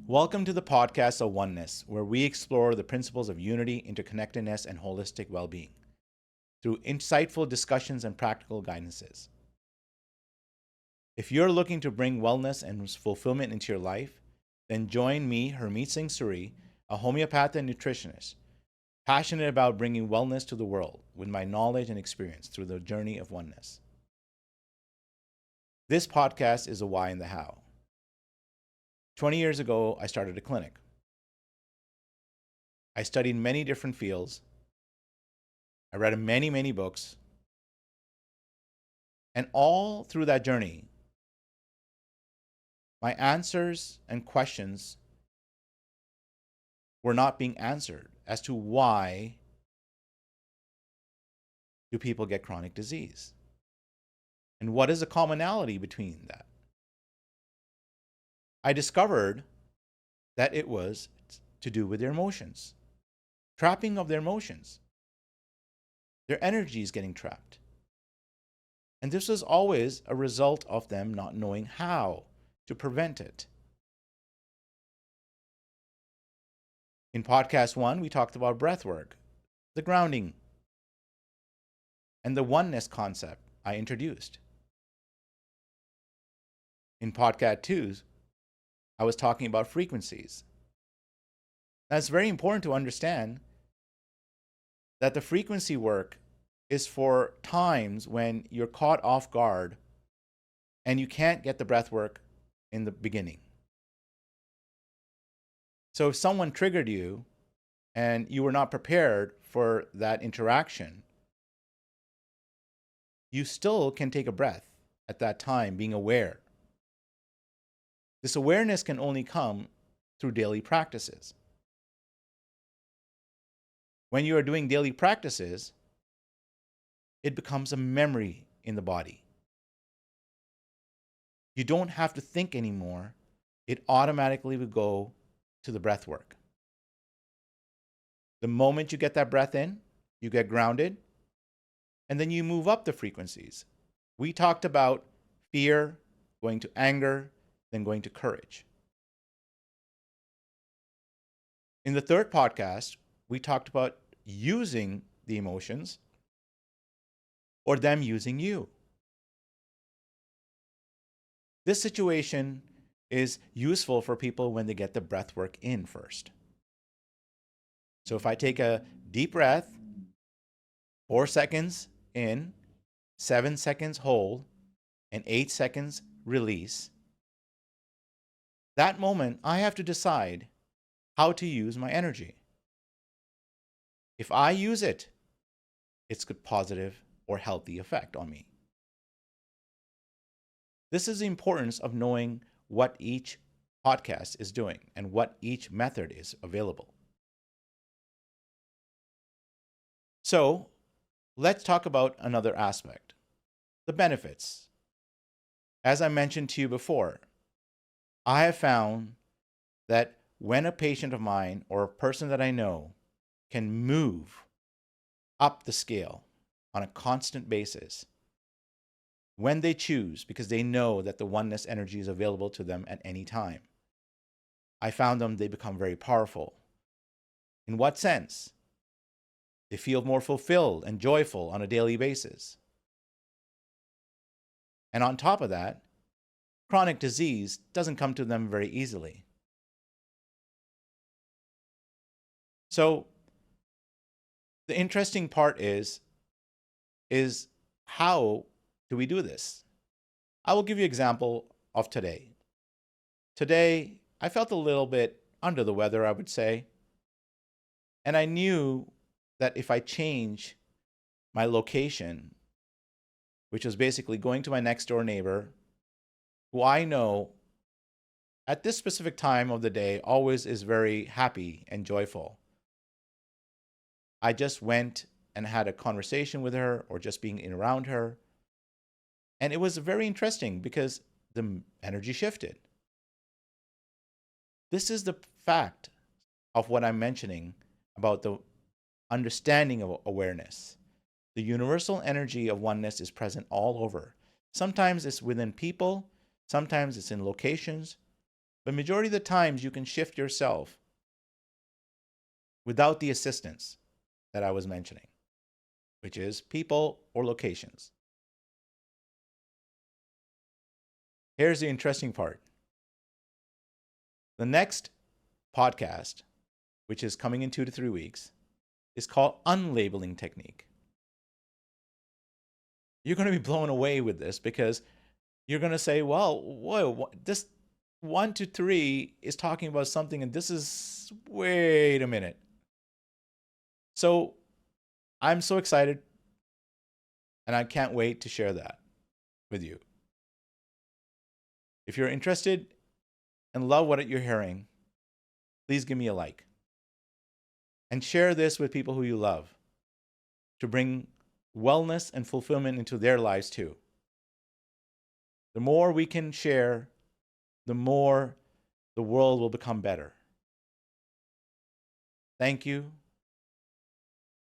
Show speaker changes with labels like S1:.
S1: Welcome to the podcast of Oneness, where we explore the principles of unity, interconnectedness, and holistic well being through insightful discussions and practical guidances. If you're looking to bring wellness and fulfillment into your life, then join me, Hermeet Singh Suri, a homeopath and nutritionist, passionate about bringing wellness to the world with my knowledge and experience through the journey of oneness. This podcast is the why and the how. 20 years ago, I started a clinic. I studied many different fields. I read many books. And all through that journey, my answers and questions were not being answered as to why do people get chronic disease? And what is the commonality between that? I discovered that it was to do with their emotions, trapping of their emotions. Their energy is getting trapped. And this was always a result of them not knowing how to prevent it. In podcast 1, we talked about breathwork, the grounding, and the oneness concept I introduced. In podcast 2, I was talking about frequencies. Now, it's very important to understand that the frequency work is for times when you're caught off guard and you can't get the breath work in the beginning. So if someone triggered you and you were not prepared for that interaction, you still can take a breath at that time, being aware. This awareness can only come through daily practices. When you are doing daily practices, it becomes a memory in the body. You don't have to think anymore. It automatically will go to the breath work. The moment you get that breath in, you get grounded, and then you move up the frequencies. We talked about fear, going to anger, then going to courage. In the third podcast, we talked about using the emotions or them using you. This situation is useful for people when they get the breath work in first. So if I take a deep breath, 4 seconds in, 7 seconds hold, and 8 seconds release, that moment I have to decide how to use my energy. If I use it, it's a positive or healthy effect on me. This is the importance of knowing what each podcast is doing and what each method is available. So let's talk about another aspect, the benefits. As I mentioned to you before, I have found that when a patient of mine or a person that I know can move up the scale on a constant basis, when they choose, because they know that the oneness energy is available to them at any time, I found they become very powerful. In what sense? They feel more fulfilled and joyful on a daily basis. And on top of that, chronic disease doesn't come to them very easily. So the interesting part is how do we do this? I will give you an example of today. Today, I felt a little bit under the weather, I would say. And I knew that if I change my location, which was basically going to my next door neighbor, who I know at this specific time of the day always is very happy and joyful. I just went and had a conversation with her or just being in around her. And it was very interesting because the energy shifted. This is the fact of what I'm mentioning about the understanding of awareness. The universal energy of oneness is present all over. Sometimes it's within people, sometimes it's in locations, But majority of the times you can shift yourself without the assistance that I was mentioning, which is people or locations. Here's the interesting part. The next podcast, which is coming in 2 to 3 weeks, is called Unlabeling Technique. You're going to be blown away with this because you're going to say, well, whoa, this 1 to 3 is talking about something, and this is, wait a minute. So I'm so excited, and I can't wait to share that with you. If you're interested and love what you're hearing, please give me a like. And share this with people who you love to bring wellness and fulfillment into their lives too. The more we can share, the more the world will become better. Thank you.